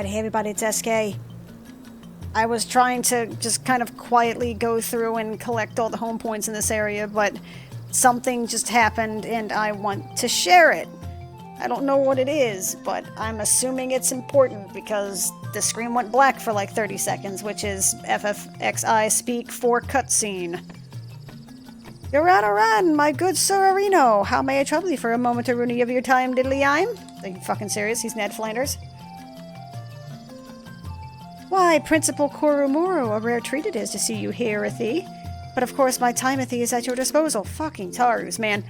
Hey everybody, it's SK. I was trying to just kind of quietly go through and collect all the home points in this area, but something just happened and I want to share it. I don't know what it is, but I'm assuming it's important because the screen went black for like 30 seconds, which is FFXI'ed speak for cutscene. You're on a run, my good Sir Arino. How may I trouble you for a moment or Rooney of your time, diddly-I'm? Are you fucking serious? He's Ned Flanders. Why, Principal Koromoro, a rare treat it is to see you here, Athie. But of course my time, Athie, is at your disposal. Fucking Tarus, man.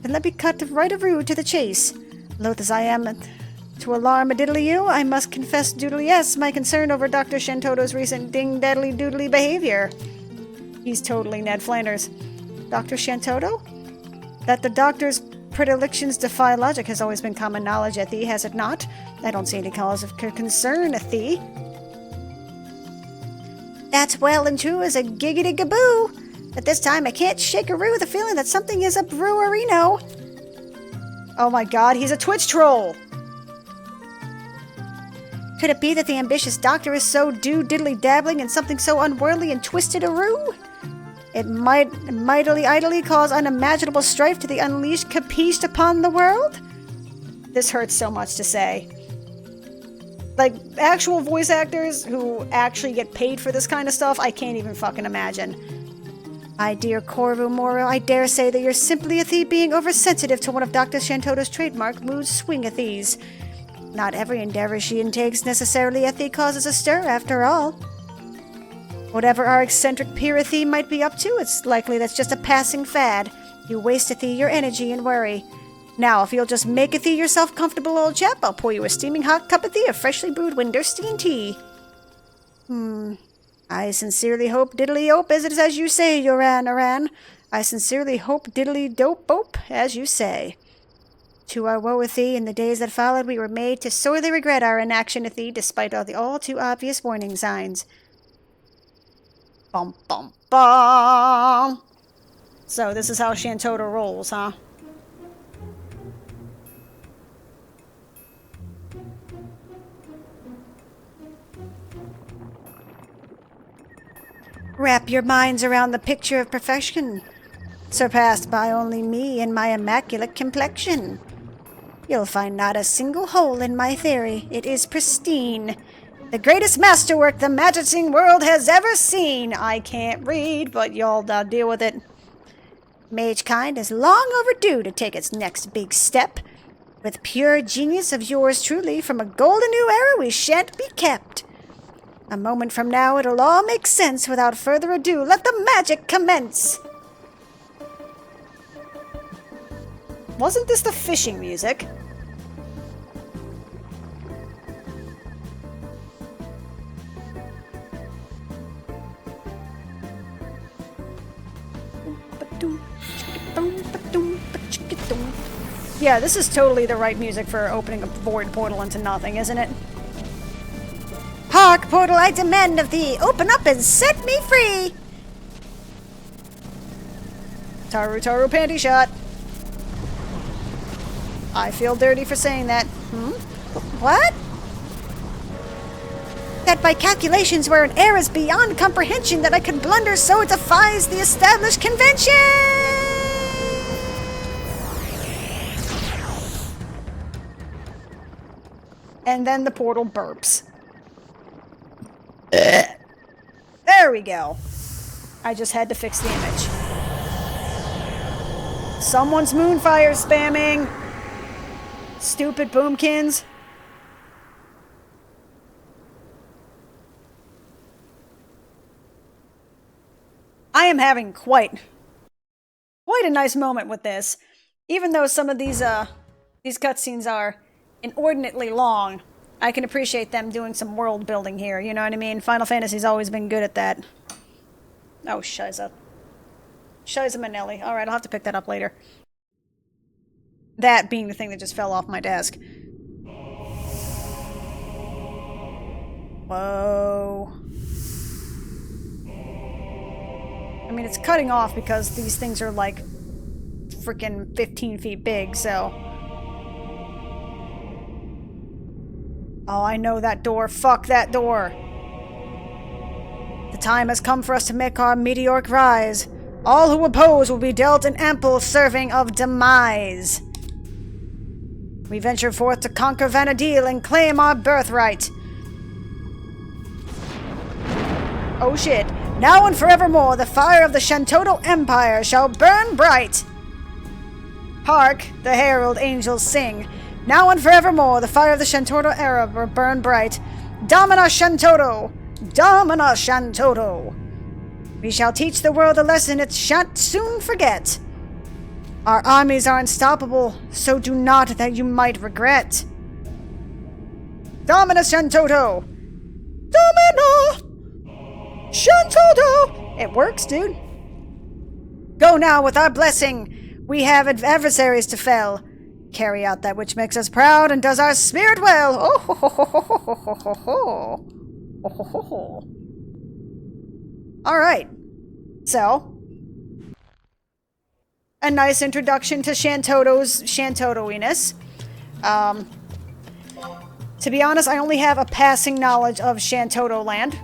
Then let me cut right of rude to the chase. Loath as I am to alarm a diddly-you, I must confess doodly yes, my concern over Dr. Shantotto's recent ding-daddly-doodly behavior. He's totally Ned Flanders. Dr. Shantotto? That the doctor's predilections defy logic has always been common knowledge, Athie, has it not? I don't see any cause of concern, Athie. That's well and true as a giggity-gaboo. At this time, I can't shake a roo the feeling that something is up Brewerino. Oh my god, he's a Twitch troll! Could it be that the ambitious doctor is so diddly-dabbling in something so unworldly and twisted-a-roo? It might mightily idly cause unimaginable strife to the unleashed capiche upon the world? This hurts so much to say. Like, actual voice actors who actually get paid for this kind of stuff, I can't even fucking imagine. My dear Koromoro, I dare say that you're simply Athie being oversensitive to one of Dr. Shantotto's trademark mood swing-Athies. Not every endeavor she intakes necessarily Athie causes a stir, after all. Whatever our eccentric peer Athie might be up to, it's likely that's just a passing fad. You waste Athie your energy and worry. Now, if you'll just make Athie yourself comfortable, old chap, I'll pour you a steaming hot cup of tea of freshly brewed Windurstian tea. I sincerely hope diddly-ope is it as you say, Yoran. I sincerely hope diddly-dope-ope as you say. To our woe, Athie, in the days that followed, we were made to sorely regret our inaction, Athie, despite all the all-too-obvious warning signs. Bum, bum, bum! So, this is how Shantotto rolls, huh? Wrap your minds around the picture of perfection, surpassed by only me and my immaculate complexion. You'll find not a single hole in my theory. It is pristine. The greatest masterwork the magicing world has ever seen. I can't read, but y'all deal with it. Magekind is long overdue to take its next big step. With pure genius of yours truly, from a golden new era we shan't be kept. A moment from now, it'll all make sense. Without further ado, let the magic commence! Wasn't this the fishing music? Yeah, this is totally the right music for opening a void portal into nothing, isn't it? Hark, portal, I demand of thee! Open up and set me free! Taru panty shot. I feel dirty for saying that. What? That by calculations where an error is beyond comprehension that I could blunder so it defies the established convention! And then the portal burps. There we go. I just had to fix the image. Someone's moonfire spamming. Stupid boomkins. I am having quite a nice moment with this. Even though some of these cutscenes are inordinately long, I can appreciate them doing some world building here, you know what I mean? Final Fantasy's always been good at that. Oh, shiza. Shiza Manelli. Alright, I'll have to pick that up later. That being the thing that just fell off my desk. Whoa. I mean, it's cutting off because these things are like freaking 15 feet big, so... Oh, I know that door. Fuck that door. The time has come for us to make our meteoric rise. All who oppose will be dealt an ample serving of demise. We venture forth to conquer Vanadil and claim our birthright. Oh shit. Now and forevermore, the fire of the Shantotto Empire shall burn bright. Hark, the herald angels sing. Now and forevermore, the fire of the Shantotto era will burn bright. Domina Shantotto! Domina Shantotto! We shall teach the world a lesson it shan't soon forget. Our armies are unstoppable, so do not that you might regret. Domina Shantotto! Domina Shantotto! It works, dude. Go now with our blessing. We have adversaries to fell. Carry out that which makes us proud and does our spirit well. Oh ho ho ho ho ho ho ho ho. Oh ho ho ho. Alright. So, a nice introduction to Shantotto's Shantotto-iness. To be honest, I only have a passing knowledge of Shantotto land.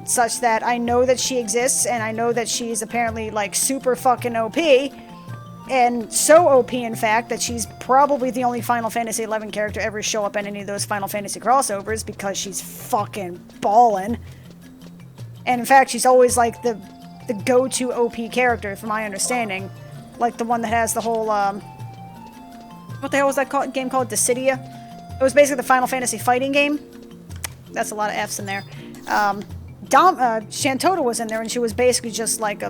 Such that I know that she exists, and I know that she's apparently, like, super fucking OP. And so OP, in fact, that she's probably the only Final Fantasy XI character to ever show up in any of those Final Fantasy crossovers, because she's fucking ballin'. And in fact, she's always, like, the go-to OP character, from my understanding. Like, the one that has the whole, what the hell was that game called? Dissidia? It was basically the Final Fantasy fighting game. That's a lot of F's in there. Shantotto was in there, and she was basically just like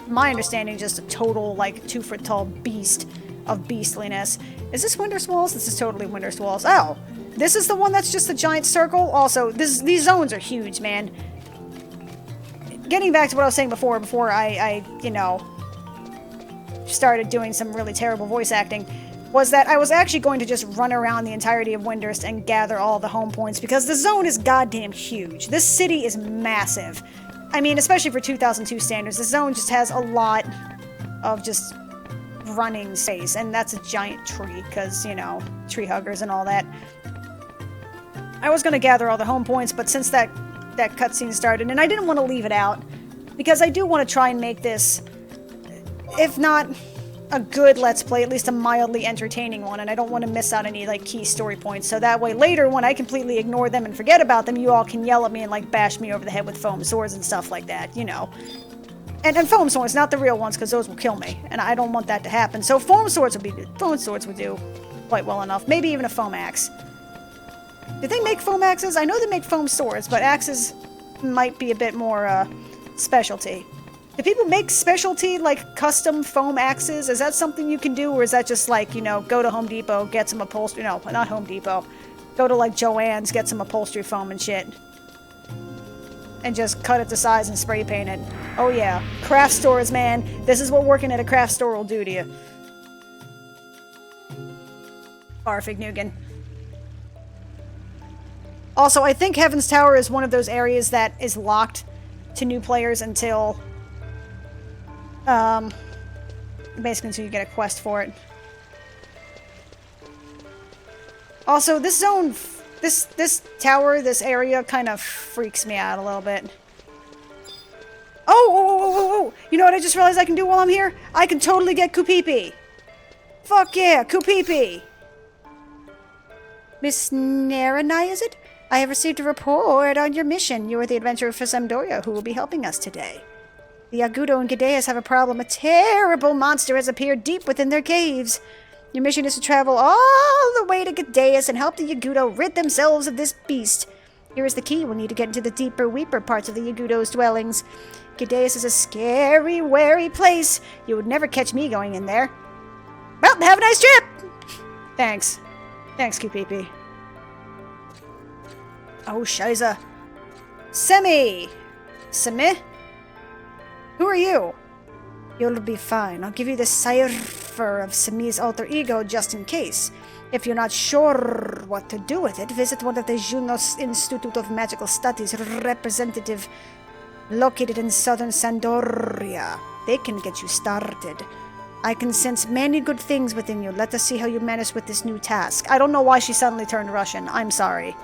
my understanding, just a total, like, 2-foot-tall beast of beastliness. Is this Windurst Walls? This is totally Windurst Walls. Oh, this is the one that's just a giant circle? Also, these zones are huge, man. Getting back to what I was saying before I you know, started doing some really terrible voice acting, was that I was actually going to just run around the entirety of Windurst and gather all the home points, because the zone is goddamn huge. This city is massive. I mean, especially for 2002 standards, the zone just has a lot of just running space, and that's a giant tree, because, you know, tree huggers and all that. I was going to gather all the home points, but since that cutscene started, and I didn't want to leave it out, because I do want to try and make this, if not a good Let's Play, at least a mildly entertaining one, and I don't want to miss out any, like, key story points, so that way later, when I completely ignore them and forget about them, you all can yell at me and, like, bash me over the head with foam swords and stuff like that, you know. And foam swords, not the real ones, because those will kill me, and I don't want that to happen, so foam swords would do quite well enough. Maybe even a foam axe. Did they make foam axes? I know they make foam swords, but axes might be a bit more, specialty. Do people make specialty, like, custom foam axes? Is that something you can do, or is that just, like, you know, go to Home Depot, get some upholstery? No, not Home Depot. Go to, like, Joann's, get some upholstery foam and shit. And just cut it to size and spray paint it. Oh yeah, craft stores, man. This is what working at a craft store will do to you. Barfig Nugan. Also, I think Heaven's Tower is one of those areas that is locked to new players until basically until you get a quest for it. Also, this zone, this tower, this area kind of freaks me out a little bit. Oh! You know what I just realized I can do while I'm here? I can totally get Kupipi! Fuck yeah, Kupipi! Miss Naranai, is it? I have received a report on your mission. You are the adventurer for Sampdoria who will be helping us today. The Yagudo and Gideas have a problem. A terrible monster has appeared deep within their caves. Your mission is to travel all the way to Gideas and help the Yagudo rid themselves of this beast. Here is the key. We'll need to get into the deeper, weeper parts of the Yagudo's dwellings. Gideas is a scary, wary place. You would never catch me going in there. Well, have a nice trip! Thanks. Thanks, QPP. Oh, Shiza. Semi! Who are you? You'll be fine. I'll give you the cipher of Semi's alter ego just in case. If you're not sure what to do with it, visit one of the Junos Institute of Magical Studies representative located in southern Sandoria. They can get you started. I can sense many good things within you. Let us see how you manage with this new task. I don't know why she suddenly turned Russian. I'm sorry.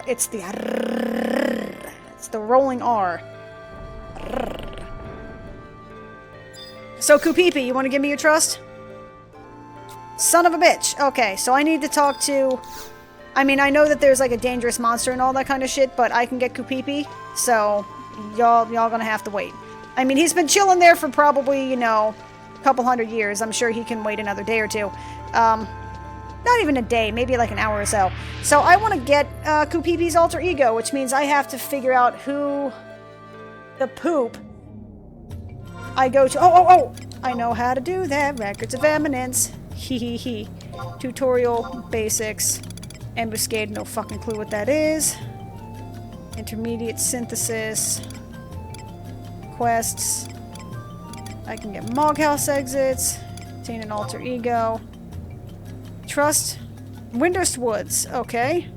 It's the rolling R. So, Kupipi, you want to give me your trust? Son of a bitch. Okay, so I need to talk to... I mean, I know that there's like a dangerous monster and all that kind of shit, but I can get Kupipi, so y'all gonna have to wait. I mean, he's been chilling there for probably, you know, a couple hundred years. I'm sure he can wait another day or two. Not even a day, maybe like an hour or so. So I want to get Kupipi's alter ego, which means I have to figure out who the poop I go to. Oh! I know how to do that. Records of Eminence. Hee. Tutorial basics. Ambuscade, no fucking clue what that is. Intermediate synthesis. Quests. I can get Moghouse exits. Obtain an alter ego. Trust. Windurst Woods. Okay.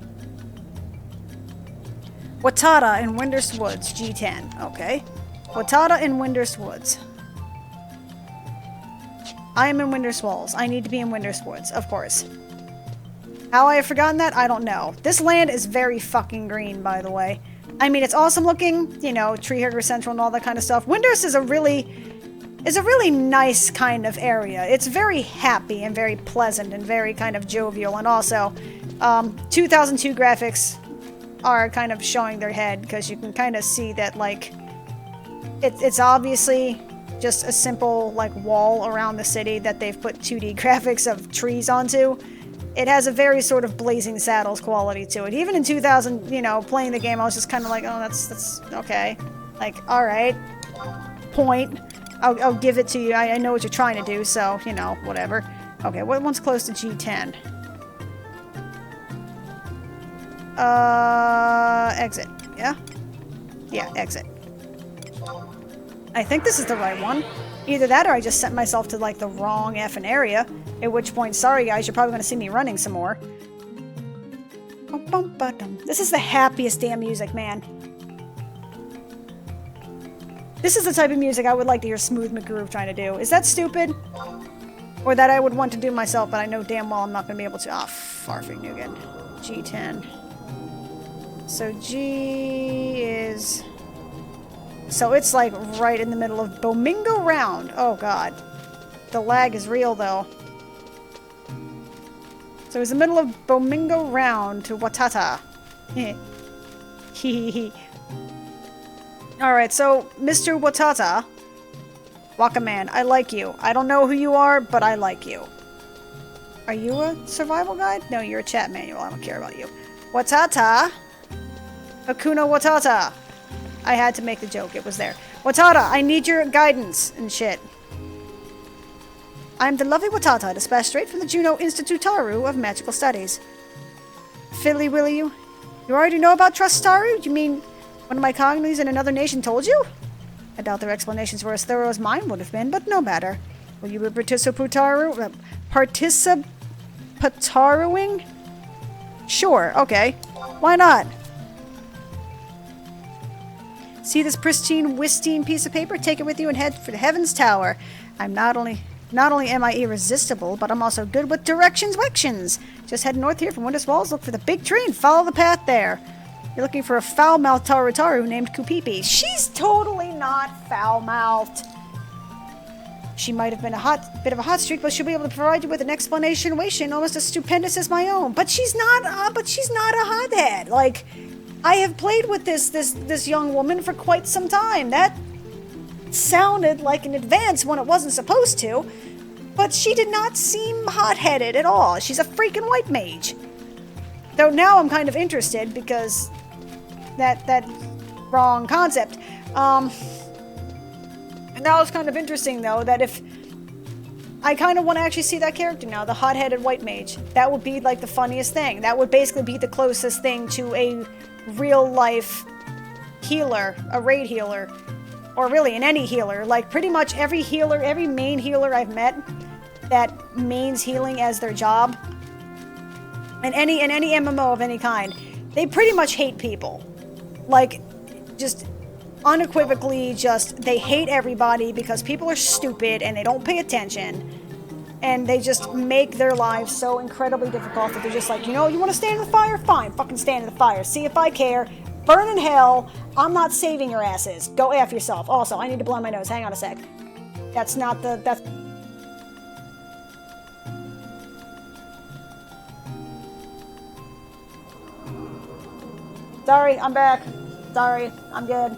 Watata in Windurst Woods. G10. Okay. Watata in Windurst Woods. I am in Windurst Walls. I need to be in Windurst Woods, of course. How I have forgotten that, I don't know. This land is very fucking green, by the way. I mean, it's awesome looking, you know, Tree Hugger Central and all that kind of stuff. Windurst is a really nice kind of area. It's very happy and very pleasant and very kind of jovial, and also 2002 graphics are kind of showing their head because you can kind of see that, like, it's obviously just a simple, like, wall around the city that they've put 2D graphics of trees onto. It has a very sort of Blazing Saddles quality to it. Even in 2000, you know, playing the game, I was just kind of like, oh, that's okay. Like, alright. Point. I'll give it to you. I know what you're trying to do, so, you know, whatever. Okay, what one's close to G10? Exit. Yeah? Yeah, exit. I think this is the right one. Either that or I just sent myself to, like, the wrong effing area. At which point, sorry guys, you're probably going to see me running some more. This is the happiest damn music, man. This is the type of music I would like to hear Smooth McGroove trying to do. Is that stupid? Or that I would want to do myself, but I know damn well I'm not going to be able to. Ah, farfig nougat. G10. So G is... So it's like right in the middle of Bomingo Round. Oh god. The lag is real though. So it's the middle of Bomingo Round to Watata. Hehehe. Alright, so Mr. Watata. Waka man, I like you. I don't know who you are, but I like you. Are you a survival guide? No, you're a chat manual. I don't care about you. Watata. Hakuna Watata. I had to make the joke. It was there. Watata, I need your guidance and shit. I'm the lovely Watata, dispatched straight from the Juno Institutaru of Magical Studies. Fiddly willy you? You already know about Trustaru? You mean one of my cognies in another nation told you? I doubt their explanations were as thorough as mine would have been, but no matter. Will you be participataruing? Sure, okay. Why not? See this pristine, wistine piece of paper? Take it with you and head for the Heaven's Tower. I'm not only am I irresistible, but I'm also good with directions. Just head north here from Windurst Walls, look for the big tree, and follow the path there. You're looking for a foul-mouthed Tarutaru named Kupipi. She's totally not foul-mouthed. She might have been a bit of a hot streak, but she'll be able to provide you with an explanation almost as stupendous as my own. But she's not a hothead. Like, I have played with this young woman for quite some time. That sounded like an advance when it wasn't supposed to, but she did not seem hot-headed at all. She's a freaking white mage. Though now I'm kind of interested because that wrong concept. And now it's kind of interesting though that if I kind of want to actually see that character now, the hot-headed white mage. That would be like the funniest thing. That would basically be the closest thing to a real-life healer, a raid healer, or really an any healer. Like pretty much every healer, every main healer I've met that mains healing as their job, and any MMO of any kind, they pretty much hate people. Like, just unequivocally just, they hate everybody because people are stupid and they don't pay attention. And they just make their lives so incredibly difficult that they're just like, you know, you want to stand in the fire? Fine, fucking stand in the fire. See if I care. Burn in hell. I'm not saving your asses. Go F yourself. Also, I need to blow my nose. Hang on a sec. That's not the... That's... Sorry, I'm back. Sorry, I'm good.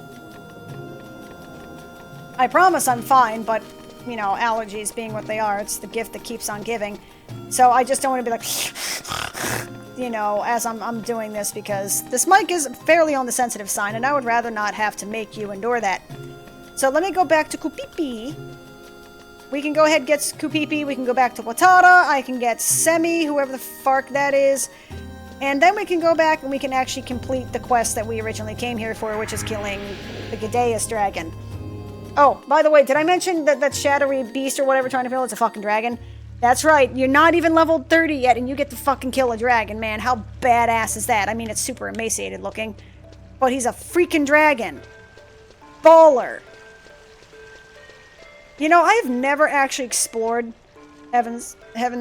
I promise I'm fine, but, you know, allergies being what they are, it's the gift that keeps on giving. So I just don't want to be like, you know, as I'm doing this, because this mic is fairly on the sensitive side, and I would rather not have to make you endure that. So let me go back to Kupipi. We can go ahead and get Kupipi, we can go back to Watara, I can get Semi, whoever the fark that is. And then we can go back and we can actually complete the quest that we originally came here for, which is killing the Gideus dragon. Oh, by the way, did I mention that shadowy beast or whatever trying to kill is a fucking dragon? That's right, you're not even level 30 yet and you get to fucking kill a dragon, man. How badass is that? I mean, it's super emaciated looking, but he's a freaking dragon. Baller. You know, I've never actually explored Heaven's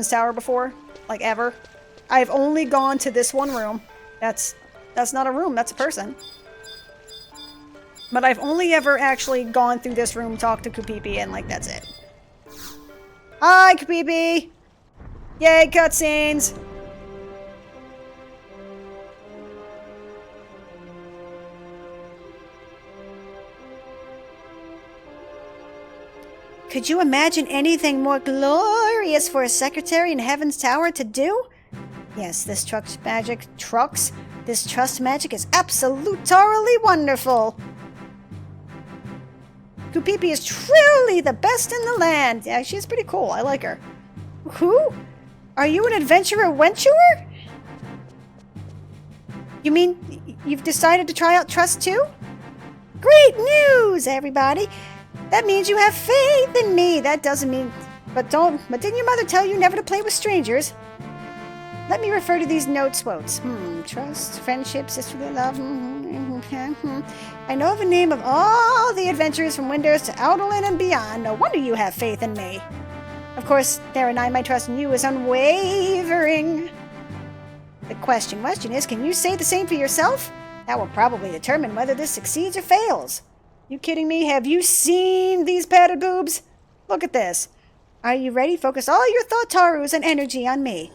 Tower before, like ever. I've only gone to this one room. That's not a room, that's a person. But I've only ever actually gone through this room, talked to Kupipi, and like, that's it. Hi, Kupipi! Yay, cutscenes! Could you imagine anything more glorious for a secretary in Heaven's Tower to do? Yes, this trust magic is absolutely wonderful. Kupipi is truly the best in the land. Yeah, she's pretty cool. I like her. Who? Are you an adventurer? You mean you've decided to try out Trust too? Great news, everybody. That means you have faith in me. That doesn't mean... But didn't your mother tell you never to play with strangers? Let me refer to these notes. Trust, friendship, sisterly love. I know the name of all the adventurers from Windurst to Outland and beyond. No wonder you have faith in me. Of course, there and I, my trust in you is unwavering. The question is, can you say the same for yourself? That will probably determine whether this succeeds or fails. You kidding me? Have you seen these padded boobs? Look at this. Are you ready? Focus all your thought, Tarus, and energy on me.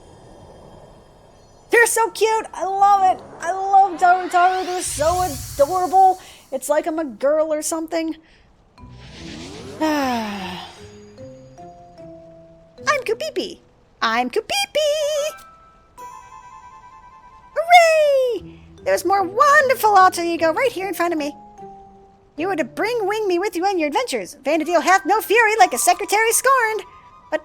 They're so cute! I love it! I love Taru. They're so adorable. It's like I'm a girl or something. I'm Kupipi. I'm Kupipi! Hooray! There's more wonderful alter ego right here in front of me. You are to wing me with you on your adventures. Vanadil hath no fury like a secretary scorned. But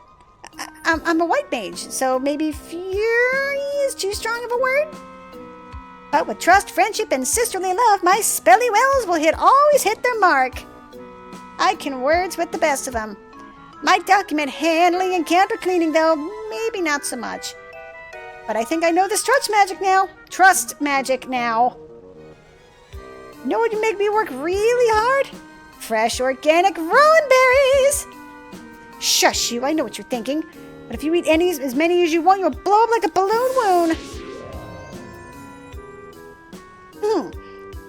I'm a white mage, so maybe fury is too strong of a word? But with trust, friendship, and sisterly love, my spelly wells will always hit their mark. I can words with the best of them. Might document handling and counter cleaning, though maybe not so much. But I think I know this trust magic now. Trust magic now. You know what would make me work really hard? Fresh organic rowan berries! Shush you, I know what you're thinking. But if you eat as many as you want, you'll blow up like a balloon wound.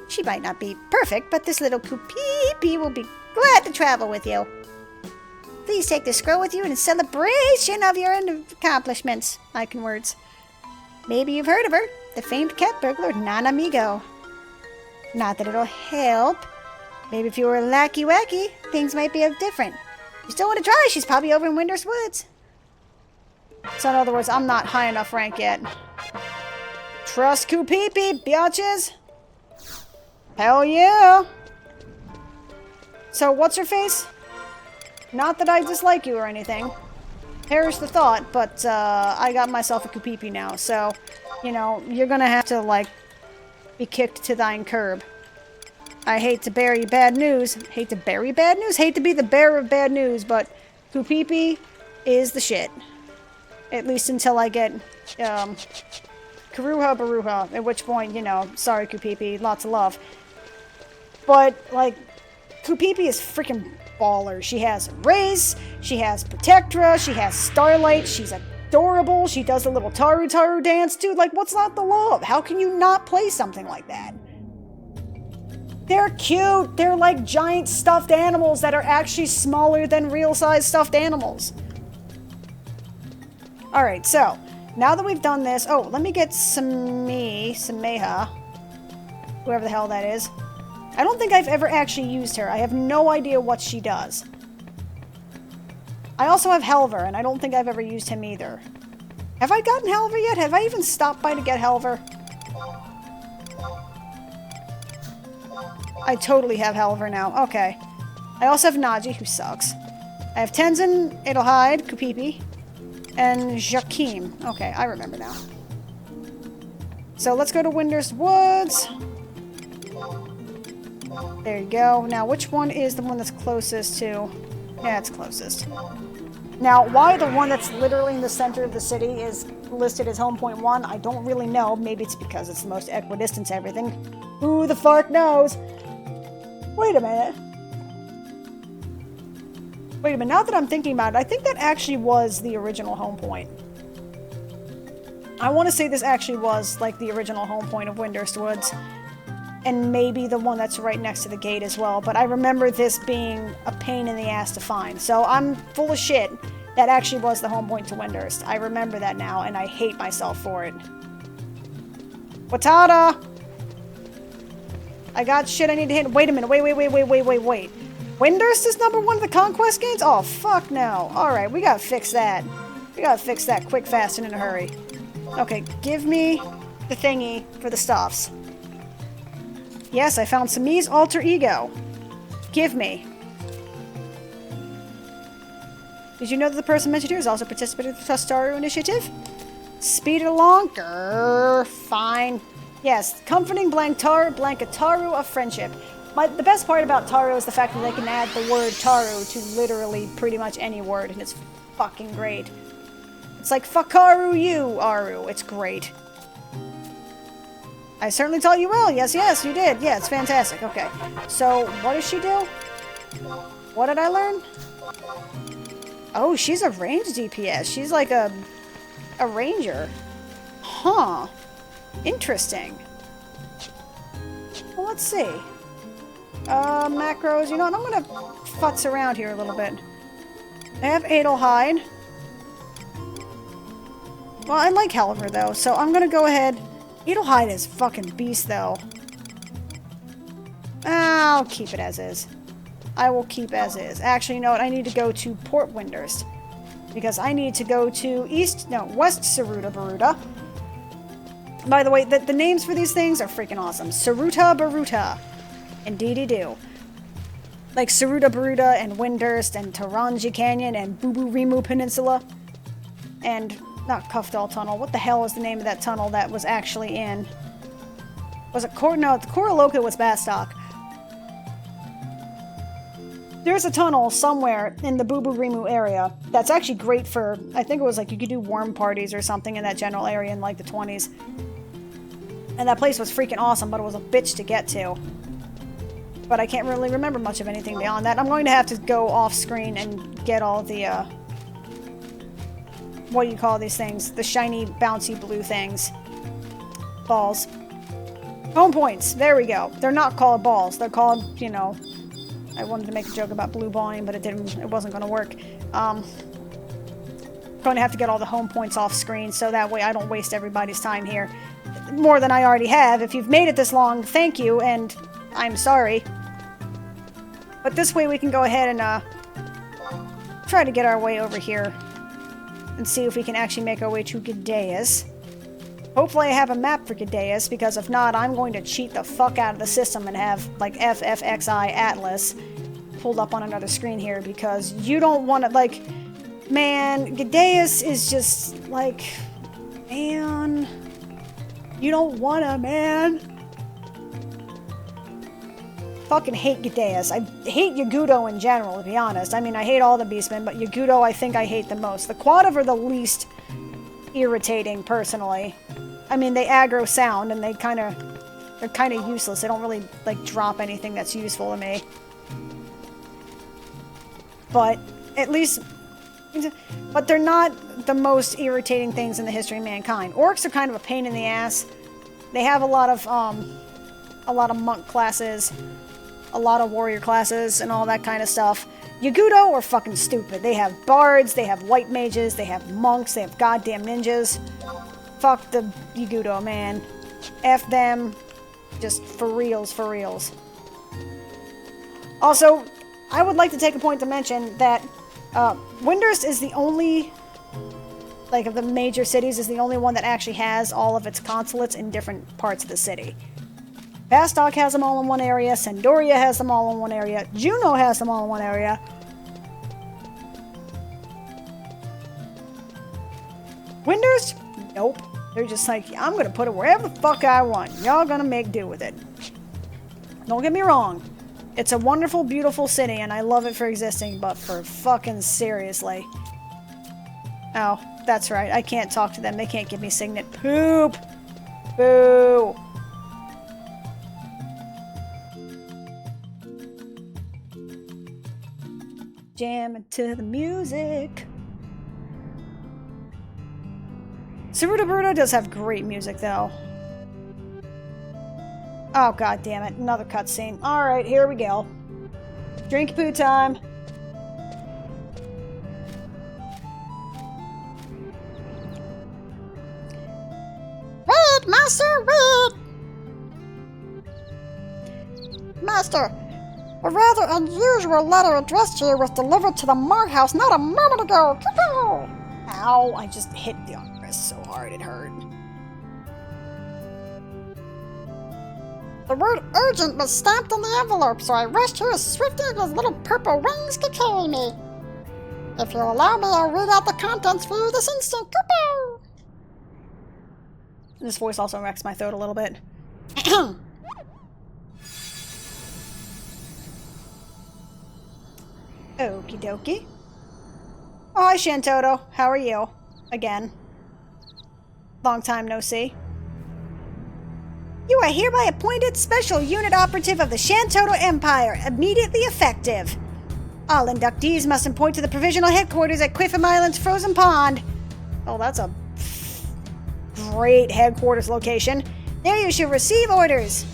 She might not be perfect, but this little Kupipi will be glad to travel with you. Please take this scroll with you in celebration of your accomplishments. I can words. Maybe you've heard of her, the famed cat burglar Nanamigo. Not that it'll help. Maybe if you were lacky-wacky, things might be different. You still want to try? She's probably over in Windurst Woods. So in other words, I'm not high enough rank yet. Trust Kupipi, biatches. Hell yeah. So what's her face? Not that I dislike you or anything. Perish the thought, but I got myself a Kupipi now. So, you know, you're gonna have to, like, be kicked to thine curb. I hate to bear you bad news. Hate to bear you bad news? Hate to be the bearer of bad news, but Kupipi is the shit. At least until I get, Karuha Baruha, at which point, you know, sorry Kupipi, lots of love. But, like, Kupipi is freaking baller. She has Race, she has Protectra, she has Starlight, she's adorable, she does the little Taru Taru dance. Dude, like, what's not to love? How can you not play something like that? They're cute. They're like giant stuffed animals that are actually smaller than real-size stuffed animals. Alright, so, now that we've done this... Oh, let me get Sameha. Whoever the hell that is. I don't think I've ever actually used her. I have no idea what she does. I also have Helver, and I don't think I've ever used him either. Have I gotten Helver yet? Have I even stopped by to get Helver? I totally have Helver now. Okay. I also have Naji, who sucks. I have Tenzin, Edelhide, Kupipi, and Jakim. Okay, I remember now. So let's go to Windurst Woods. There you go. Now, which one is the one that's closest to... Yeah, it's closest. Now, why the one that's literally in the center of the city is listed as home point 1, I don't really know. Maybe it's because it's the most equidistant to everything. Who the fuck knows? Wait a minute. Wait a minute. Now that I'm thinking about it, I think that actually was the original home point. I want to say this actually was, like, the original home point of Windurst Woods. And maybe the one that's right next to the gate as well. But I remember this being a pain in the ass to find. So I'm full of shit. That actually was the home point to Windurst. I remember that now, and I hate myself for it. Watada! I got shit I need to hit. Wait a minute. Wait. Windurst is #1 of the Conquest games? Oh, fuck no. Alright, we gotta fix that. We gotta fix that quick, fast, and in a hurry. Okay, give me the thingy for the stuffs. Yes, I found Sami's alter ego. Give me. Did you know that the person mentioned here is also participating in the Tustaru initiative? Speed it along? Grrr, fine. Yes, comforting Blankataru of friendship. The best part about Taru is the fact that they can add the word Taru to literally pretty much any word, and it's fucking great. It's like, Fakaru you, Aru. It's great. I certainly taught you well. Yes, you did. Yeah, it's fantastic. Okay. So, what does she do? What did I learn? Oh, she's a range DPS. She's like a ranger. Huh. Interesting. Well, let's see. Macros. You know what? I'm gonna futz around here a little bit. I have Edelhide. Well, I like Helver, though, so I'm gonna go ahead... Edelhide is fucking beast, though. I'll keep it as is. I will keep as is. Actually, you know what? I need to go to Port Windurst. Because I need to go to West Saruta Baruta. By the way, the names for these things are freaking awesome. Saruta Baruta. Indeedy do. Like Saruta Baruta and Windurst and Taranji Canyon and Bubu Rimu Peninsula. And... not Kufdal Tunnel. What the hell is the name of that tunnel that was actually in? Was it No, Koroloka was Bastok. There's a tunnel somewhere in the Bubu Rimu area that's actually great for, I think it was like you could do worm parties or something in that general area in like the 20s. And that place was freaking awesome, but it was a bitch to get to. But I can't really remember much of anything beyond that. I'm going to have to go off screen and get all the, what do you call these things? The shiny, bouncy blue things. Balls. Home points. There we go. They're not called balls. They're called, you know... I wanted to make a joke about blue balling, but it wasn't going to work. Going to have to get all the home points off screen, so that way I don't waste everybody's time here. More than I already have. If you've made it this long, thank you, and I'm sorry. But this way we can go ahead and, try to get our way over here. And see if we can actually make our way to Gideas. Hopefully I have a map for Gideas, because if not, I'm going to cheat the fuck out of the system and have, like, FFXI'ed Atlas pulled up on another screen here, because you don't want to, like... Man, Gideas is just, like... Man... You don't wanna, man! Fucking hate Gideas. I hate Yagudo in general, to be honest. I mean, I hate all the Beastmen, but Yagudo I think I hate the most. The Quadav are the least irritating, personally. I mean, they aggro sound, and they're kind of useless. They don't really, like, drop anything that's useful to me. but at least... But they're not the most irritating things in the history of mankind. Orcs are kind of a pain in the ass. They have a lot of monk classes, a lot of warrior classes, and all that kind of stuff. Yagudo are fucking stupid. They have bards, they have white mages, they have monks, they have goddamn ninjas. Fuck the Yagudo, man. F them. Just for reals, for reals. Also, I would like to take a point to mention that Windurst is the only, like, of the major cities, is the only one that actually has all of its consulates in different parts of the city. Bastok has them all in one area, Sandoria has them all in one area, Juno has them all in one area. Windurst? Nope. They're just like, I'm gonna put it wherever the fuck I want. Y'all gonna make do with it. Don't get me wrong. It's a wonderful, beautiful city, and I love it for existing, but for fucking seriously. Oh, that's right. I can't talk to them. They can't give me signet. Poop! Boo! Jamming to the music. Saruta Bruto does have great music, though. Oh, god damn it. Another cutscene. Alright, here we go. Drink poo time. Wait, Master, wait! Master, a rather unusual letter addressed to you was delivered to the Mark House not a moment ago. Ow, I just hit the armrest so hard it hurt. The word urgent was stamped on the envelope, so I rushed here as swiftly as little purple wings could carry me. If you'll allow me, I'll read out the contents for you this instant. Kupo! This voice also wrecks my throat a little bit. Okie dokie. Oh, hi, Shantotto. How are you? Again. Long time no see. You are hereby appointed Special Unit Operative of the Shantotto Empire, immediately effective. All inductees must point to the provisional headquarters at Quiffham Island's Frozen Pond. Oh, that's a great headquarters location. There you should receive orders.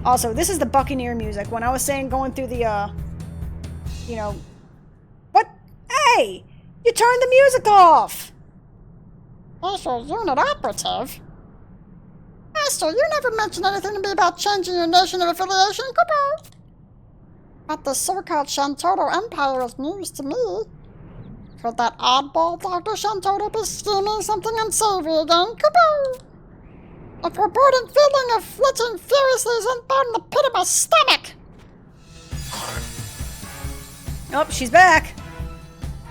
Also, this is the Buccaneer music. When I was saying going through the, you know... What? Hey! You turned the music off! Special Unit Operative? Master, you never mentioned anything to me about changing your nation of affiliation. Kupo! But the so-called Shantotto Empire is news to me. Could that oddball Dr. Shantotto be scheming something unsavory again? Kupo! A foreboding feeling of flitting furiously is inbound in the pit of my stomach! Oh, she's back!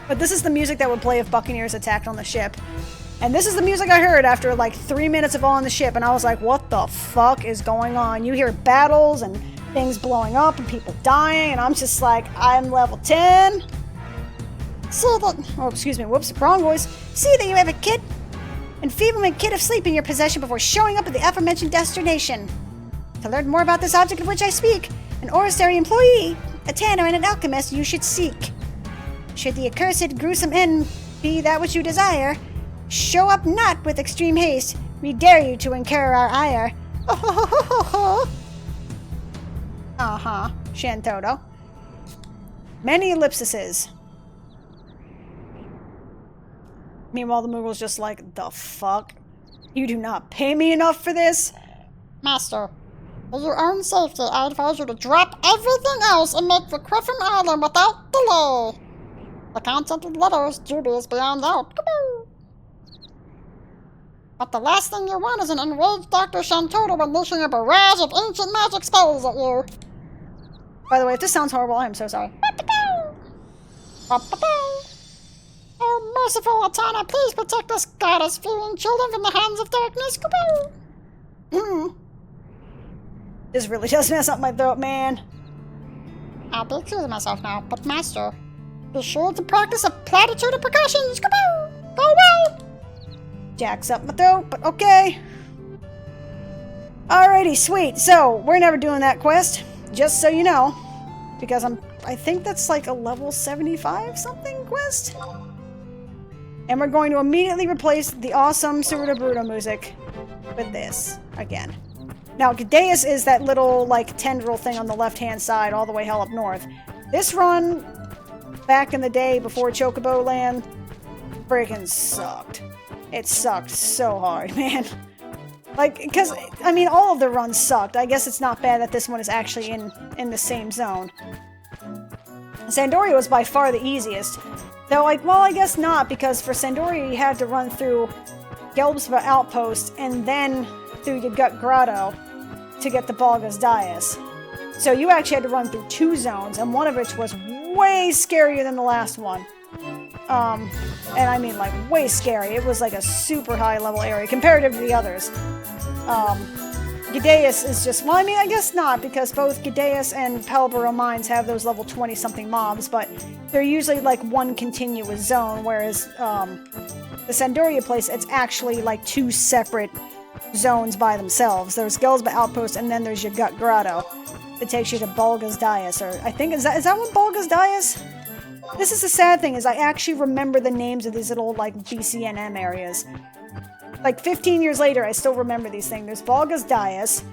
But this is the music that would play if Buccaneers attacked on the ship. And this is the music I heard after like 3 minutes of on the ship, and I was like, what the fuck is going on? You hear battles and things blowing up and people dying, and I'm just like, I'm level 10. See that... Oh, excuse me, whoops, wrong voice. See that you have a kit, enfeeblement kit of sleep in your possession before showing up at the aforementioned destination. To learn more about this object of which I speak, an Oristary employee, a tanner, and an alchemist you should seek. Should the accursed gruesome end be that which you desire, show up not with extreme haste. We dare you to incur our ire. Uh-huh, Shantotto. Many ellipses. Meanwhile, the Moogle's just like, the fuck? You do not pay me enough for this? Master, for your own safety, I advise you to drop everything else and make for Quiffham Island without delay. The content of the letter is dubious beyond doubt. Kupo! But the last thing you want is an enraged Dr. Shantotto unleashing a barrage of ancient magic spells at you. By the way, if this sounds horrible, I'm so sorry. Oh, merciful Atana, please protect us goddess-fearing children from the hands of darkness. This really does mess up my throat, man. I'll be excusing myself now, but Master, be sure to practice a platitude of precautions. Go well! Jacks up my throat, but okay. Alrighty, sweet. So, we're never doing that quest, just so you know. Because I think that's like a level 75 something quest. And we're going to immediately replace the awesome Suruta Bruto music with this again. Now, Gideus is that little, like, tendril thing on the left-hand side all the way hell up north. This run, back in the day before Chocobo Land, friggin' sucked. It sucked so hard, man. Like, because, I mean, all of the runs sucked. I guess it's not bad that this one is actually in the same zone. Sandoria was by far the easiest. Though, like, well, I guess not, because for Sandoria you had to run through Gelbspa Outpost and then through Yagut Grotto to get the Balgas Dais. So you actually had to run through 2 zones, and one of which was way scarier than the last one. And I mean, like, way scary. It was like a super high level area comparative to the others. Gideus is just, well, I mean, I guess not, because both Gideus and Palboro Mines have those level 20 something mobs, but they're usually like one continuous zone, whereas the Sandoria place, it's actually like 2 separate zones by themselves. There's Gelsba Outpost, and then there's Yagut Grotto. It takes you to Balgas Dais, or I think, is that one Balgas Dais? This is the sad thing, is I actually remember the names of these little, like, BCNM areas. Like, 15 years later, I still remember these things. There's Balgas Dais,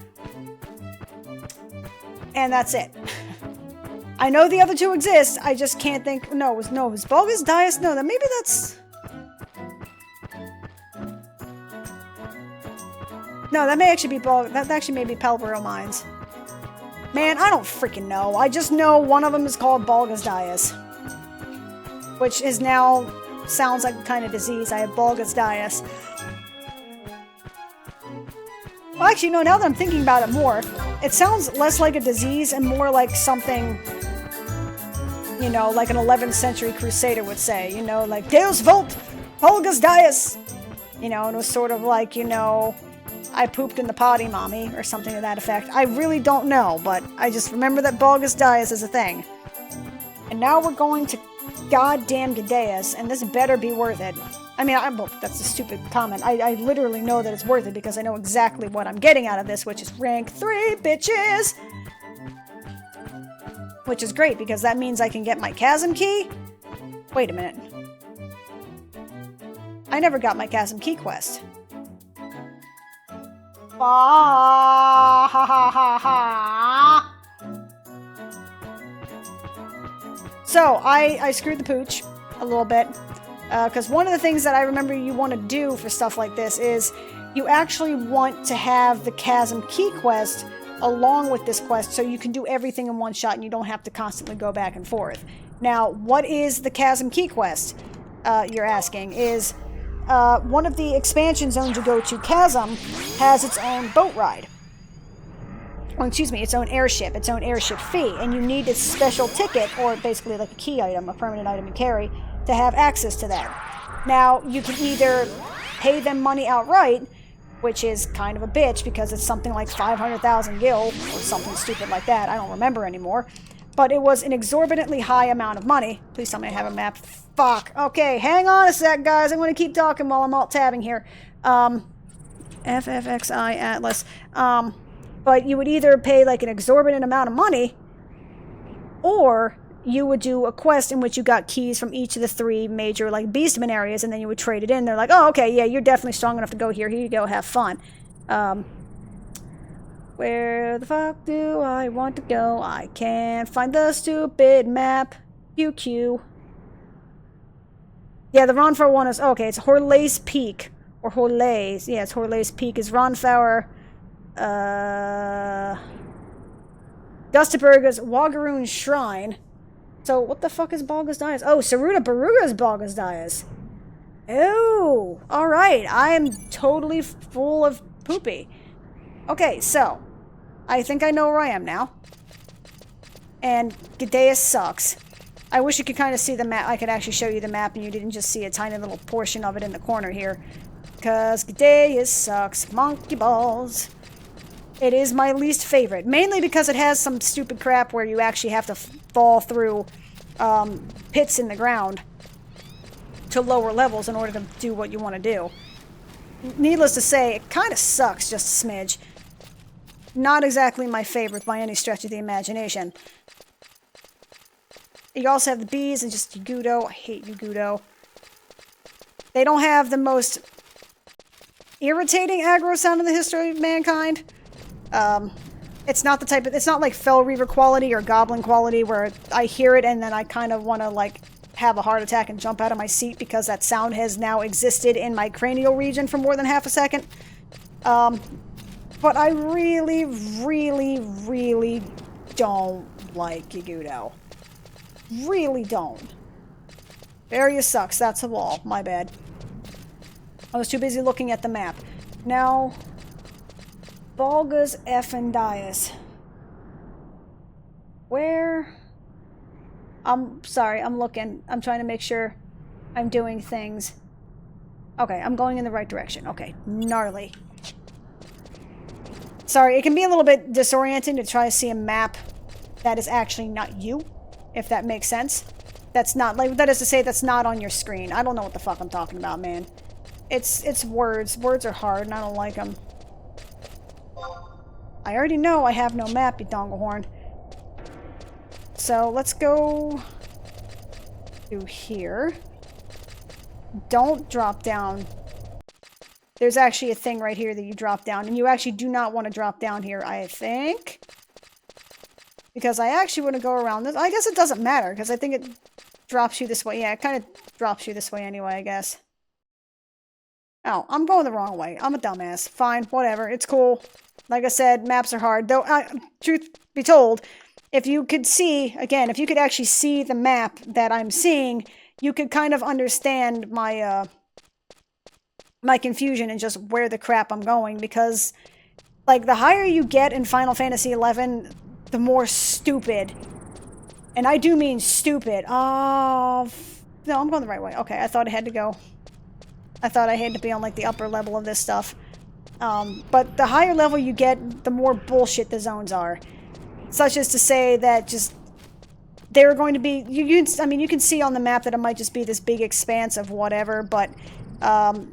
and that's it. I know the other 2 exist, I just can't think, it was Balgas Dais? No, maybe that's... No, that may actually be that actually may be Palboro Mines. Man, I don't freaking know. I just know one of them is called Balgas Dais, which is now sounds like a kind of disease. I have Balgas Dais. Well, actually, no, now that I'm thinking about it more, it sounds less like a disease and more like something, you know, like an 11th century crusader would say, you know, like, Deus Vult, Balgas Dais! You know, and it was sort of like, you know, I pooped in the potty, mommy, or something to that effect. I really don't know, but I just remember that Balgas Dais is a thing. And now we're going to goddamn Gideus, and this better be worth it. I mean, well, that's a stupid comment. I literally know that it's worth it because I know exactly what I'm getting out of this, which is rank 3, bitches! Which is great, because that means I can get my Chasm Key. Wait a minute. I never got my Chasm Key quest. Ah, ha ha ha ha. So, I screwed the pooch a little bit, because one of the things that I remember you want to do for stuff like this is you actually want to have the Chasm Key quest along with this quest so you can do everything in one shot and you don't have to constantly go back and forth. Now, what is the Chasm Key quest, you're asking, is one of the expansion zones you go to, Chasm, has its own boat ride. Or, excuse me, its own airship fee, and you need a special ticket, or basically like a key item, a permanent item you carry, to have access to that. Now, you can either pay them money outright, which is kind of a bitch, because it's something like 500,000 gil, or something stupid like that, I don't remember anymore, but it was an exorbitantly high amount of money. Please tell me I have a map. Fuck. Okay, hang on a sec, guys, I'm going to keep talking while I'm alt-tabbing here. FFXI Atlas. But you would either pay like an exorbitant amount of money, or you would do a quest in which you got keys from each of the 3 major like beastman areas, and then you would trade it in. They're like, oh, okay, yeah, you're definitely strong enough to go here. Here you go, have fun. Where the fuck do I want to go? I can't find the stupid map. QQ. Yeah, the Ronfaur one is, okay, it's Horlace Peak. Or Horlace. Yeah, it's Horlace Peak is Ronfaur. Gustaberga's Wagaroon Shrine. So, what the fuck is Balgas Dais? Oh, Saruta Baruga's Balgas Dais. Oh, alright. I am totally full of poopy. Okay, so, I think I know where I am now. And Gideus sucks. I wish you could kind of see the map. I could actually show you the map and you didn't just see a tiny little portion of it in the corner here. Because Gideus sucks. Monkey balls. It is my least favorite. Mainly because it has some stupid crap where you actually have to fall through pits in the ground to lower levels in order to do what you want to do. Needless to say, it kind of sucks just a smidge. Not exactly my favorite by any stretch of the imagination. You also have the bees and just Yagudo. I hate Yagudo. They don't have the most irritating aggro sound in the history of mankind. It's not the type of, it's not like Fell Reaver quality or Goblin quality where I hear it and then I kind of want to like have a heart attack and jump out of my seat because that sound has now existed in my cranial region for more than half a second. But I really, really, really don't like Yagudo. Really don't. Area sucks, that's a wall. My bad. I was too busy looking at the map. Now, Volga's effing Dias. Where? I'm sorry, I'm looking. I'm trying to make sure I'm doing things. Okay, I'm going in the right direction. Okay, gnarly. Sorry, it can be a little bit disorienting to try to see a map that is actually not you, if that makes sense. That's not, like, that is to say that's not on your screen. I don't know what the fuck I'm talking about, man. It's words. Words are hard, and I don't like them. I already know I have no map, you donglehorn. So, let's go through here. Don't drop down. There's actually a thing right here that you drop down, and you actually do not want to drop down here, I think. Because I actually want to go around this. I guess it doesn't matter, because I think it drops you this way. Yeah, it kind of drops you this way anyway, I guess. Oh, I'm going the wrong way. I'm a dumbass. Fine, whatever. It's cool. Like I said, maps are hard. Though, truth be told, if you could see, again, if you could actually see the map that I'm seeing, you could kind of understand my, my confusion and just where the crap I'm going. Because, like, the higher you get in Final Fantasy XI, the more stupid. And I do mean stupid. Oh, no, I'm going the right way. Okay, I thought I had to go. I thought I had to be on, like, the upper level of this stuff. But the higher level you get, the more bullshit the zones are. Such as to say that just... They're going to be... I mean, you can see on the map that it might just be this big expanse of whatever, but...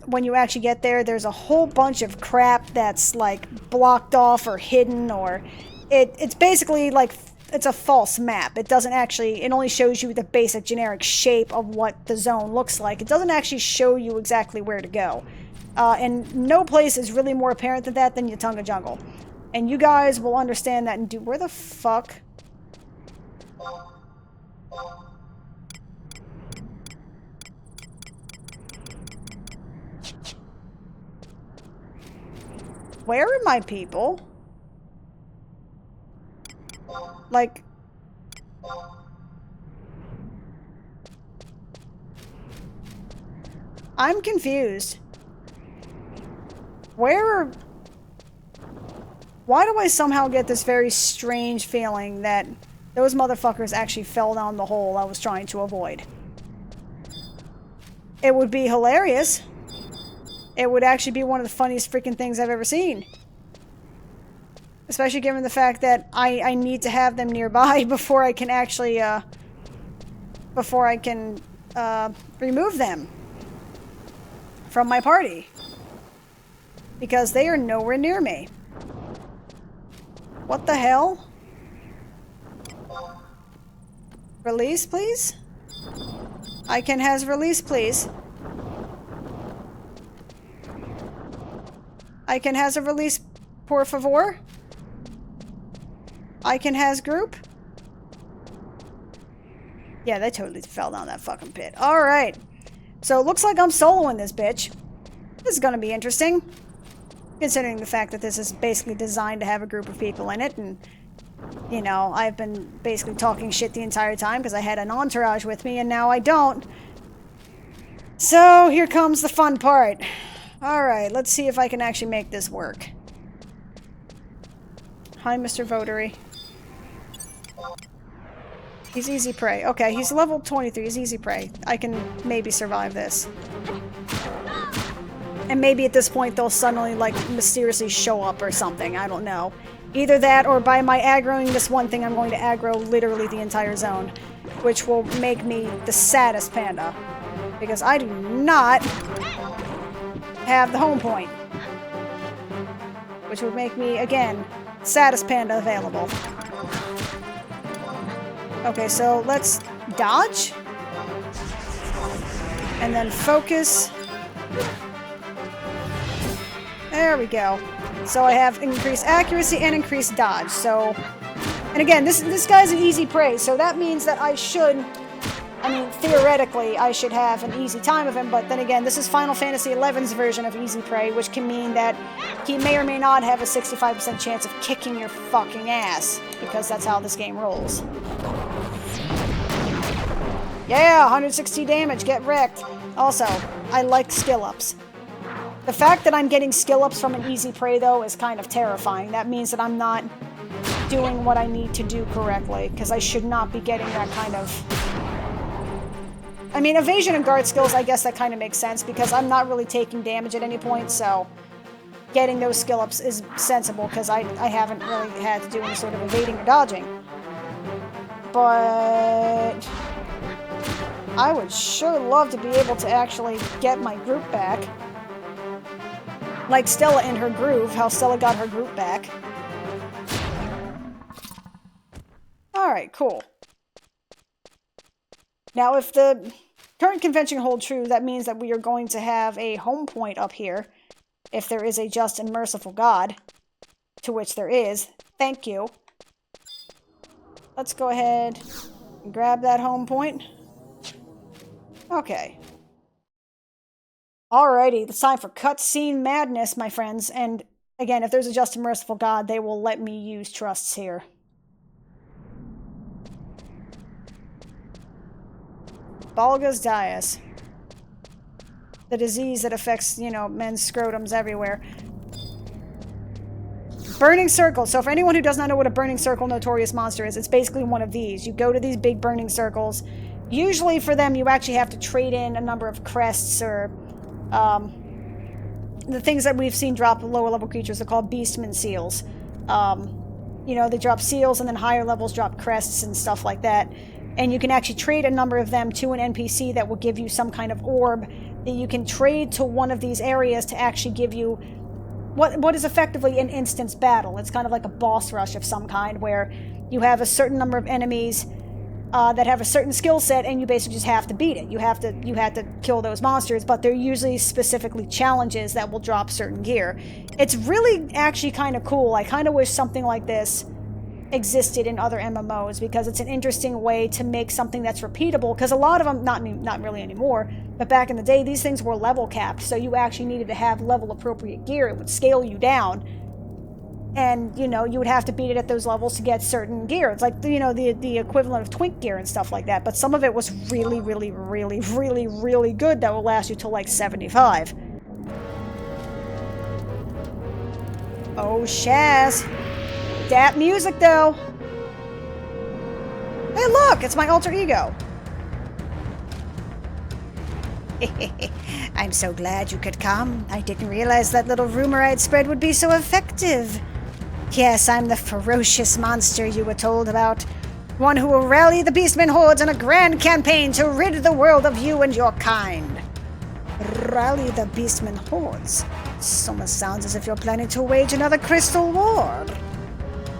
when you actually get there, there's a whole bunch of crap that's, like, blocked off or hidden, or... It's basically, like... It's a false map. It doesn't actually... It only shows you the basic generic shape of what the zone looks like. It doesn't actually show you exactly where to go. And no place is really more apparent than that than Yatunga Jungle. And you guys will understand that and do... Where the fuck? Where are my people? Like... I'm confused. Where are... Why do I somehow get this very strange feeling that those motherfuckers actually fell down the hole I was trying to avoid? It would be hilarious. It would actually be one of the funniest freaking things I've ever seen. Especially given the fact that I need to have them nearby before I can actually, remove them from my party. Because they are nowhere near me. What the hell? Release, please? I can has release, please. I can has a release, por favor? I can has group? Yeah, they totally fell down that fucking pit. Alright. So it looks like I'm soloing this bitch. This is gonna be interesting. Considering the fact that this is basically designed to have a group of people in it, and, you know, I've been basically talking shit the entire time because I had an entourage with me, and now I don't. So, here comes the fun part. Alright, let's see if I can actually make this work. Hi, Mr. Votary. He's easy prey. Okay, he's level 23. He's easy prey. I can maybe survive this. And maybe at this point they'll suddenly, like, mysteriously show up or something. I don't know. Either that, or by my aggroing this one thing, I'm going to aggro literally the entire zone. Which will make me the saddest panda. Because I do not have the home point. Which would make me, again, saddest panda available. Okay, so let's dodge. And then focus. There we go. So I have increased accuracy and increased dodge. So, and again, this guy's an easy prey, so that means that I should, I mean, theoretically, I should have an easy time of him, but then again, this is Final Fantasy XI's version of easy prey, which can mean that he may or may not have a 65% chance of kicking your fucking ass, because that's how this game rolls. Yeah, 160 damage, get wrecked. Also, I like skill ups. The fact that I'm getting skill ups from an easy prey, though, is kind of terrifying. That means that I'm not doing what I need to do correctly, because I should not be getting that kind of... I mean, evasion and guard skills, I guess that kind of makes sense, because I'm not really taking damage at any point, so getting those skill ups is sensible, because I haven't really had to do any sort of evading or dodging. But... I would sure love to be able to actually get my group back. Like Stella in her groove, how Stella got her group back. Alright, cool. Now, if the current convention hold true, that means that we are going to have a home point up here, if there is a just and merciful God, to which there is. Thank you. Let's go ahead and grab that home point. Okay. Alrighty, it's time for cutscene madness, my friends. And again, if there's a just and merciful God, they will let me use trusts here. Balgas dias. The disease that affects, you know, men's scrotums everywhere. Burning circle. So for anyone who does not know what a burning circle notorious monster is, it's basically one of these. You go to these big burning circles. Usually for them, you actually have to trade in a number of crests or the things that we've seen drop lower level creatures are called beastman seals. You know, they drop seals and then higher levels drop crests and stuff like that. And you can actually trade a number of them to an NPC that will give you some kind of orb that you can trade to one of these areas to actually give you what is effectively an instance battle. It's kind of like a boss rush of some kind where you have a certain number of enemies that have a certain skill set, and you basically just have to beat it. You have to kill those monsters, but they're usually specifically challenges that will drop certain gear. It's really actually kind of cool. I kind of wish something like this existed in other MMOs, because it's an interesting way to make something that's repeatable, because a lot of them, not really anymore, but back in the day, these things were level capped, so you actually needed to have level appropriate gear. It would scale you down. And, you know, you would have to beat it at those levels to get certain gear. It's like, you know, the equivalent of twink gear and stuff like that. But some of it was really, really, really, really, really good that will last you till like 75. Oh, Shaz. That music, though. Hey, look! It's my alter ego. I'm so glad you could come. I didn't realize that little rumor I'd spread would be so effective. Yes, I'm the ferocious monster you were told about. One who will rally the beastmen hordes in a grand campaign to rid the world of you and your kind. Rally the beastmen hordes? This almost sounds as if you're planning to wage another crystal war.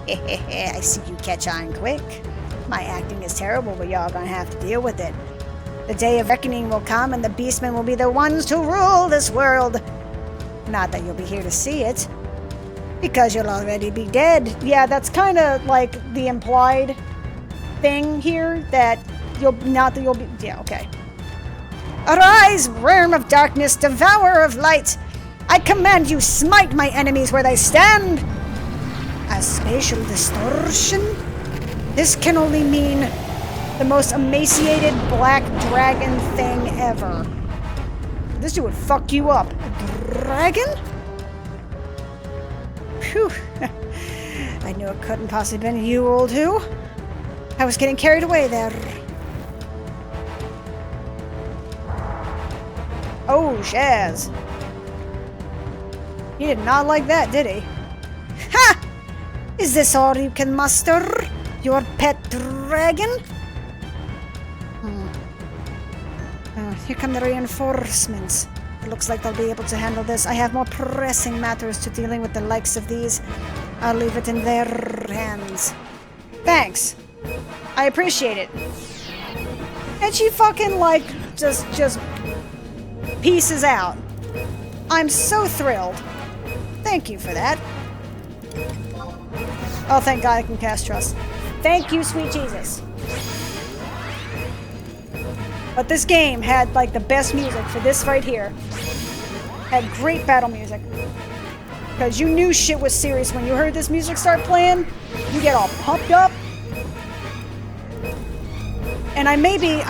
I see you catch on quick. My acting is terrible, but y'all gonna have to deal with it. The day of reckoning will come, and the beastmen will be the ones to rule this world. Not that you'll be here to see it. Because you'll already be dead. Yeah, that's kind of like the implied thing here, that you'll be... Yeah, okay. Arise, worm of darkness, devourer of light! I command you, smite my enemies where they stand! A spatial distortion? This can only mean the most emaciated black dragon thing ever. This dude would fuck you up. A dragon? Phew. I knew it couldn't possibly have been you, old who. I was getting carried away there. Oh, Shaz. He did not like that, did he? Ha! Is this all you can muster? Your pet dragon? Here come the reinforcements. It looks like they'll be able to handle this. I have more pressing matters to dealing with the likes of these. I'll leave it in their hands. Thanks. I appreciate it. And she fucking, like, just pieces out. I'm so thrilled. Thank you for that. Oh, thank God I can cast Trust. Thank you, sweet Jesus. But this game had, like, the best music for this right here. Had great battle music. Because you knew shit was serious when you heard this music start playing. You get all pumped up. And I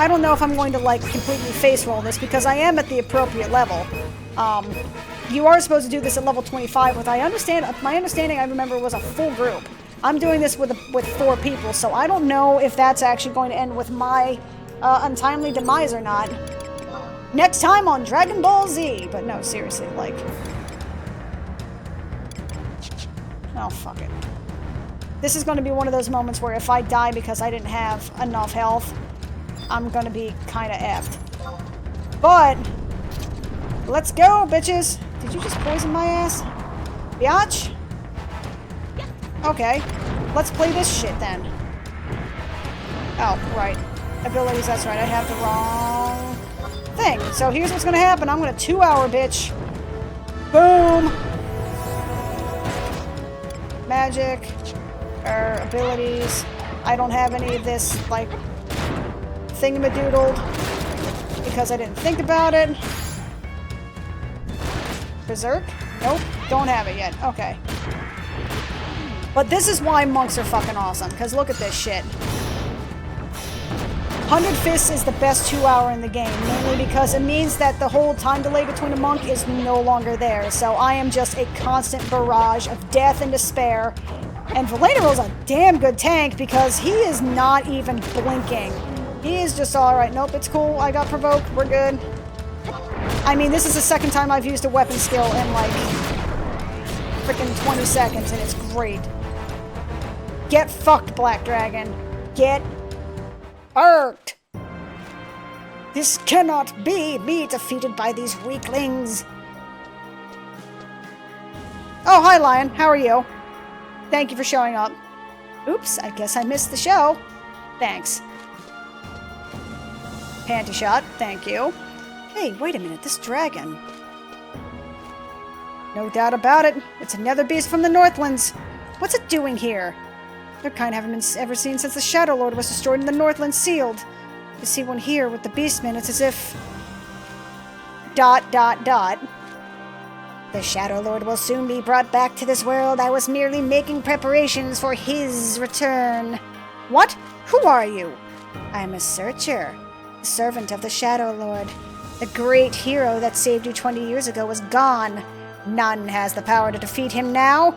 don't know if I'm going to, like, completely face roll this, because I am at the appropriate level. You are supposed to do this at level 25, my understanding, I remember, was a full group. I'm doing this with 4 people, so I don't know if that's actually going to end with my untimely demise or not. Next time on Dragon Ball Z! But no, seriously, like... Oh, fuck it. This is going to be one of those moments where if I die because I didn't have enough health, I'm going to be kind of effed. But, let's go, bitches! Did you just poison my ass? Biatch? Okay. Let's play this shit then. Oh, right. Abilities, that's right. I have the wrong thing. So here's what's going to happen. I'm going to 2-hour, bitch. Boom! Magic. Abilities. I don't have any of this, like, thingamadoodled because I didn't think about it. Berserk? Nope. Don't have it yet. Okay. But this is why monks are fucking awesome, because look at this shit. 100 Fists is the best 2-hour in the game, mainly because it means that the whole time delay between a monk is no longer there, so I am just a constant barrage of death and despair. And Valenarol's a damn good tank, because he is not even blinking. He is just alright. Nope, it's cool. I got provoked. We're good. I mean, this is the second time I've used a weapon skill in, like, freaking 20 seconds, and it's great. Get fucked, Black Dragon. Get fucked. This cannot be me defeated by these weaklings. Oh, hi, Lion. How are you? Thank you for showing up. Oops, I guess I missed the show. Thanks. Panty shot. Thank you. Hey, wait a minute. This dragon. No doubt about it. It's another beast from the Northlands. What's it doing here? Their kind haven't been ever seen since the Shadow Lord was destroyed and the Northlands sealed. To see one here with the Beastmen, it's as if... ... The Shadow Lord will soon be brought back to this world. I was merely making preparations for his return. What? Who are you? I'm a searcher. A servant of the Shadow Lord. The great hero that saved you 20 years ago was gone. None has the power to defeat him now.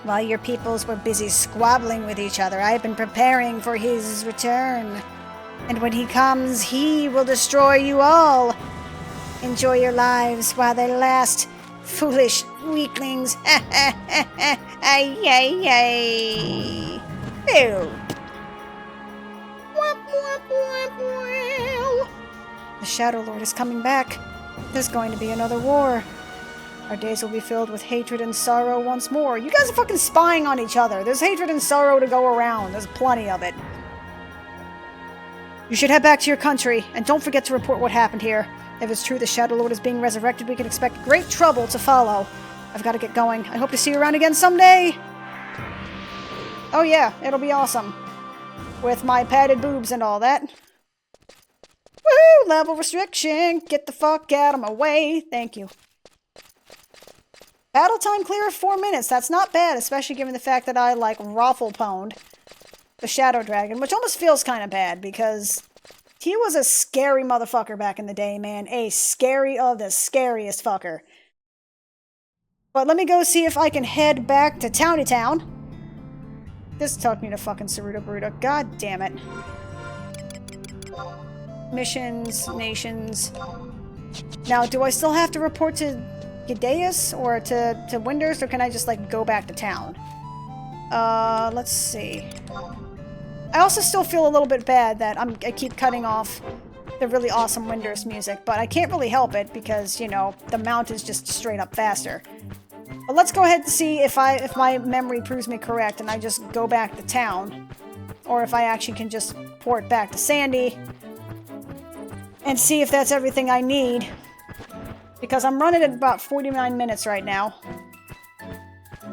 While your peoples were busy squabbling with each other, I've been preparing for his return. And when he comes, he will destroy you all. Enjoy your lives while they last, foolish weaklings. Ay, ay, ay. Ew. The Shadow Lord is coming back. There's going to be another war. Our days will be filled with hatred and sorrow once more. You guys are fucking spying on each other. There's hatred and sorrow to go around. There's plenty of it. You should head back to your country, and don't forget to report what happened here. If it's true the Shadow Lord is being resurrected, we can expect great trouble to follow. I've got to get going. I hope to see you around again someday. Oh yeah, it'll be awesome. With my padded boobs and all that. Woohoo! Level restriction! Get the fuck out of my way. Thank you. Battle time clear of 4 minutes. That's not bad, especially given the fact that I, like, raffle-pwned the Shadow Dragon, which almost feels kind of bad, because he was a scary motherfucker back in the day, man. A scary of the scariest fucker. But let me go see if I can head back to Towny Town. This took me to fucking Saruta Baruta. God damn it. Missions, nations. Now, do I still have to report to Gideus or to Windurst, or can I just, like, go back to town? Let's see. I also still feel a little bit bad that I keep cutting off the really awesome Windurst music, but I can't really help it because, you know, the mount is just straight up faster. But let's go ahead and see if my memory proves me correct and I just go back to town. Or if I actually can just port back to Sandy, and see if that's everything I need. Because I'm running at about 49 minutes right now.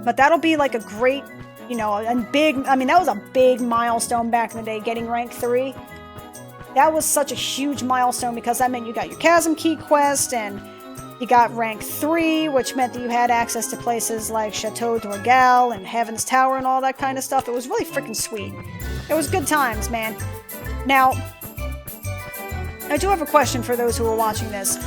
But that'll be like a great, you know, and big, I mean, that was a big milestone back in the day, getting rank 3. That was such a huge milestone because that meant you got your Chasm Key quest, and you got rank 3, which meant that you had access to places like Chateau Dorgal and Heaven's Tower and all that kind of stuff. It was really freaking sweet. It was good times, man. Now, I do have a question for those who are watching this.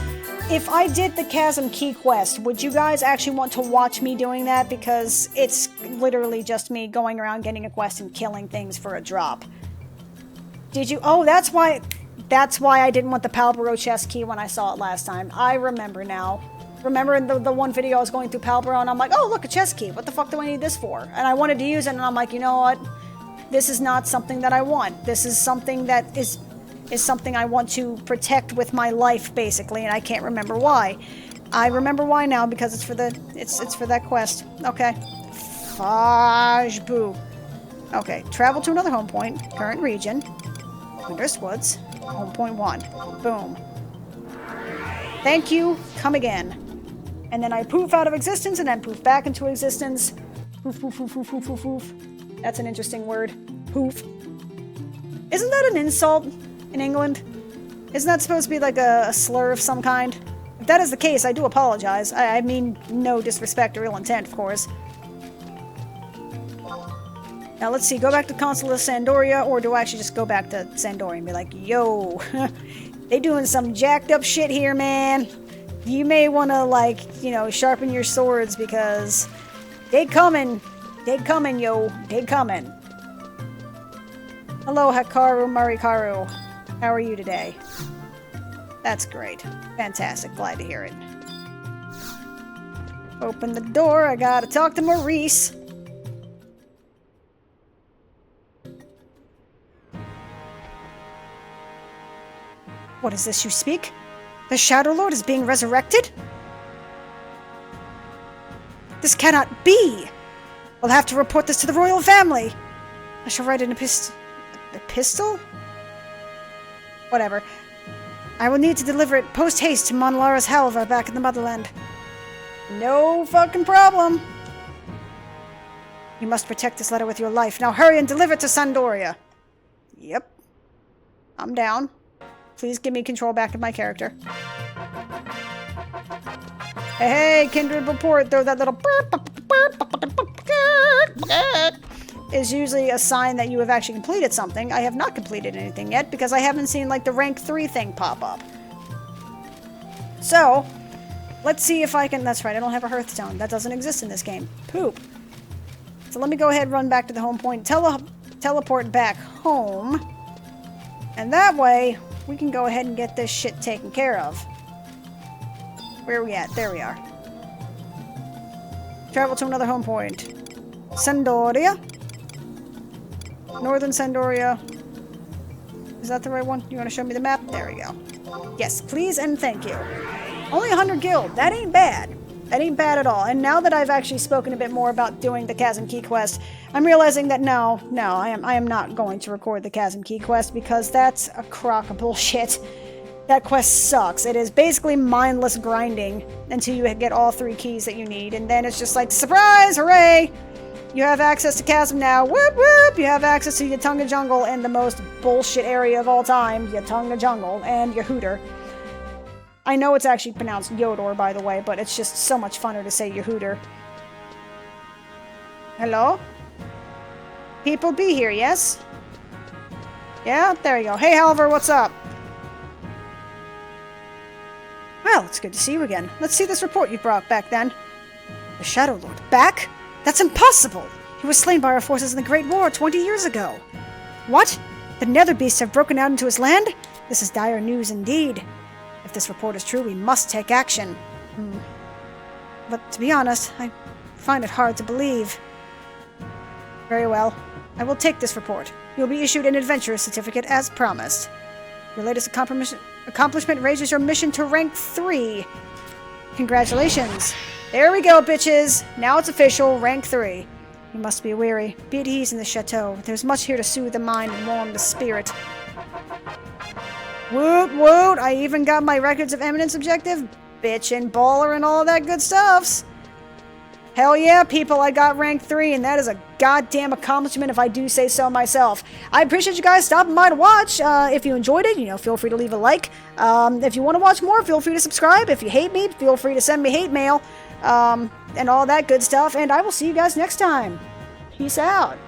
If I did the Chasm Key quest, would you guys actually want to watch me doing that? Because it's literally just me going around getting a quest and killing things for a drop. Did you? Oh, that's why I didn't want the Palbro chest key when I saw it last time. I remember now. Remember in the one video I was going through Palbro and I'm like, oh, look, a chest key. What the fuck do I need this for? And I wanted to use it and I'm like, you know what? This is not something that I want. This is something that is something I want to protect with my life, basically, and I can't remember why. I remember why now because it's for that quest. Okay. Faj boo. Okay, travel to another home point, current region, Windurst Woods, home point 1. Boom. Thank you, come again. And then I poof out of existence and then poof back into existence. Poof, poof, poof, poof, poof, poof, poof. That's an interesting word. Poof. Isn't that an insult? In England? Isn't that supposed to be like a slur of some kind? If that is the case, I do apologize. I mean no disrespect or ill intent, of course. Now let's see, go back to Consul of Sandoria, or do I actually just go back to Sandoria and be like, yo, they doing some jacked up shit here, man. You may want to, like, you know, sharpen your swords because they coming. They coming, yo. They coming. Hello, Hikaru Marikaru. How are you today? That's great. Fantastic. Glad to hear it. Open the door. I gotta talk to Maurice. What is this you speak? The Shadow Lord is being resurrected? This cannot be! I'll have to report this to the royal family. I shall write an epistle? Whatever. I will need to deliver it post-haste to Monlara's Halva back in the motherland. No fucking problem. You must protect this letter with your life. Now hurry and deliver it to Sandoria. Yep. I'm down. Please give me control back of my character. Hey, kindred report, though that little is usually a sign that you have actually completed something. I have not completed anything yet because I haven't seen like the rank 3 thing pop up. So, let's see if I can... That's right, I don't have a Hearthstone. That doesn't exist in this game. Poop. So let me go ahead and run back to the home point. Teleport back home. And that way, we can go ahead and get this shit taken care of. Where are we at? There we are. Travel to another home point. Sandoria. Northern Sandoria. Is that the right one? You want to show me the map? There we go. Yes, please and thank you. Only 100 guild. That ain't bad. That ain't bad at all. And now that I've actually spoken a bit more about doing the Chasm Key quest, I'm realizing that no, I am not going to record the Chasm Key quest because that's a crock of bullshit. That quest sucks. It is basically mindless grinding until you get all 3 keys that you need, and then it's just like, surprise, hooray! You have access to Chasm now. Whoop whoop! You have access to Yatunga Jungle and the most bullshit area of all time, Yatunga Jungle, and Yahooter. I know it's actually pronounced Yodor, by the way, but it's just so much funner to say Yahooter. Hello? People be here, yes? Yeah? There you go. Hey, Halver, what's up? Well, it's good to see you again. Let's see this report you brought back then. The Shadow Lord back? That's impossible! He was slain by our forces in the Great War 20 years ago. What? The Nether Beasts have broken out into his land? This is dire news indeed. If this report is true, we must take action. But to be honest, I find it hard to believe. Very well. I will take this report. You'll be issued an adventurer's certificate as promised. Your latest accomplishment raises your mission to rank 3. Congratulations. There we go, bitches. Now it's official, rank 3. You must be weary. Be at ease in the chateau. There's much here to soothe the mind and warm the spirit. Woot woot! I even got my Records of Eminence objective. Bitch and baller and all that good stuffs. Hell yeah, people, I got rank 3, and that is a goddamn accomplishment if I do say so myself. I appreciate you guys stopping by to watch. If you enjoyed it, feel free to leave a like. If you want to watch more, feel free to subscribe. If you hate me, feel free to send me hate mail, and all that good stuff. And I will see you guys next time. Peace out.